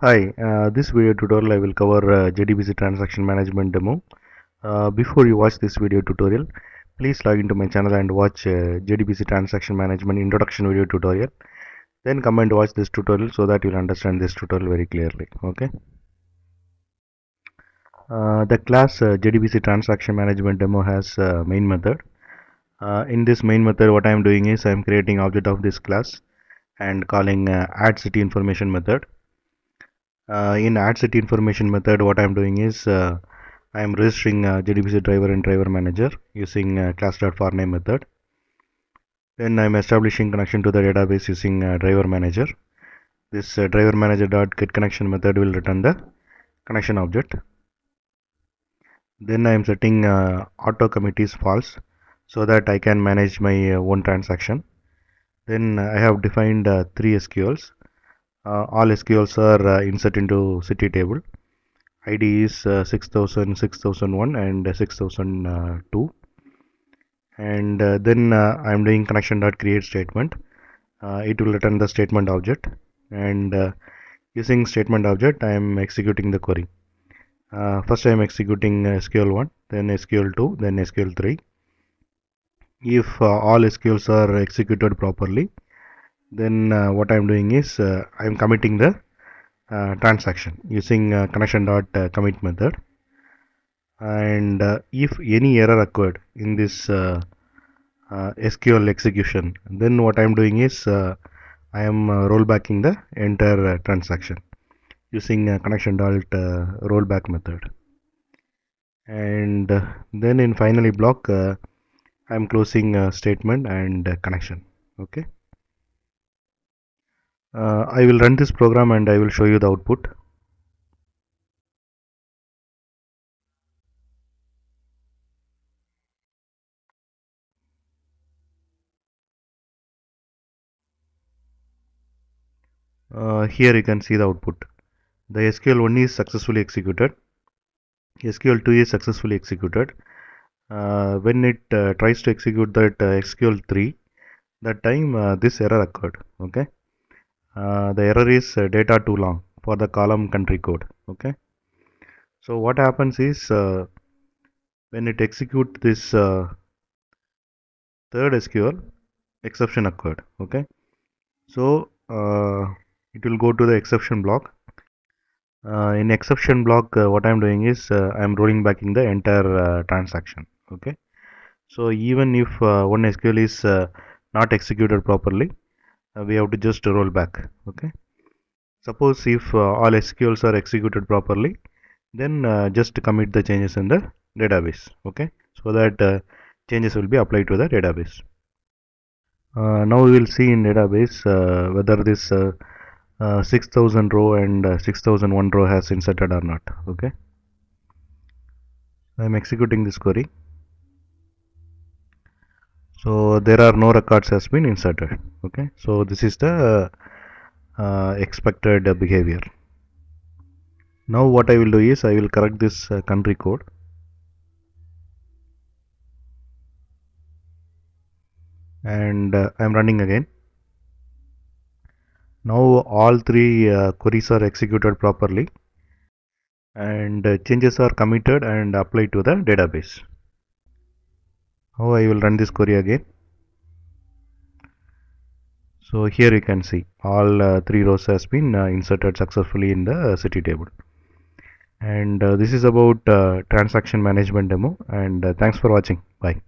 Hi, this video tutorial I will cover JDBC transaction management demo. Before you watch this video tutorial, please log into my channel and watch JDBC transaction management introduction video tutorial. Then come and watch this tutorial so that you'll understand this tutorial very clearly. Okay. The class JDBC transaction management demo has main method. In this main method, what I am doing is I am creating object of this class and calling add city information method. In add city information method, what I am doing is I am registering JDBC driver and driver manager using class.forName method. Then I am establishing connection to the database using driver manager. This driver manager dot get connection method will return the connection object. Then I am setting auto commit is false so that I can manage my own transaction. Then I have defined three SQLs. All SQLs are inserted into city table. ID is 6000, 6001 and 6002. And then I am doing connection.create statement. It will return the statement object, and using statement object I am executing the query. First I am executing SQL1, then SQL2, then SQL3. If all SQLs are executed properly, then what I am doing is I am committing the transaction using connection.commit method. And if any error occurred in this SQL execution, then what I am doing is I am rollbacking the entire transaction using connection.rollback method. And then in finally block I am closing statement and connection. Okay. I will run this program and I will show you the output. Here you can see the output. The SQL1 is successfully executed. SQL2 is successfully executed. When it tries to execute that SQL3, that time this error occurred. Okay. The error is data too long for the column country code. Okay. So what happens is when it executes this third SQL, exception occurred. Okay. So it will go to the exception block. In exception block, what I am doing is I am rolling back in the entire transaction. Okay. So even if one SQL is not executed properly, we have to just roll back. Okay. Suppose if all SQLs are executed properly, then just commit the changes in the database. Okay. So that changes will be applied to the database. Now we will see in database whether this 6000 row and 6001 row has inserted or not. Okay. I am executing this query. So there are no records has been inserted. Okay. So this is the expected behavior. Now what I will do is I will correct this country code. And I am running again. Now all three queries are executed properly, and changes are committed and applied to the database. Now I will run this query again. So here you can see all three rows has been inserted successfully in the city table. And this is about transaction management demo, and thanks for watching. Bye.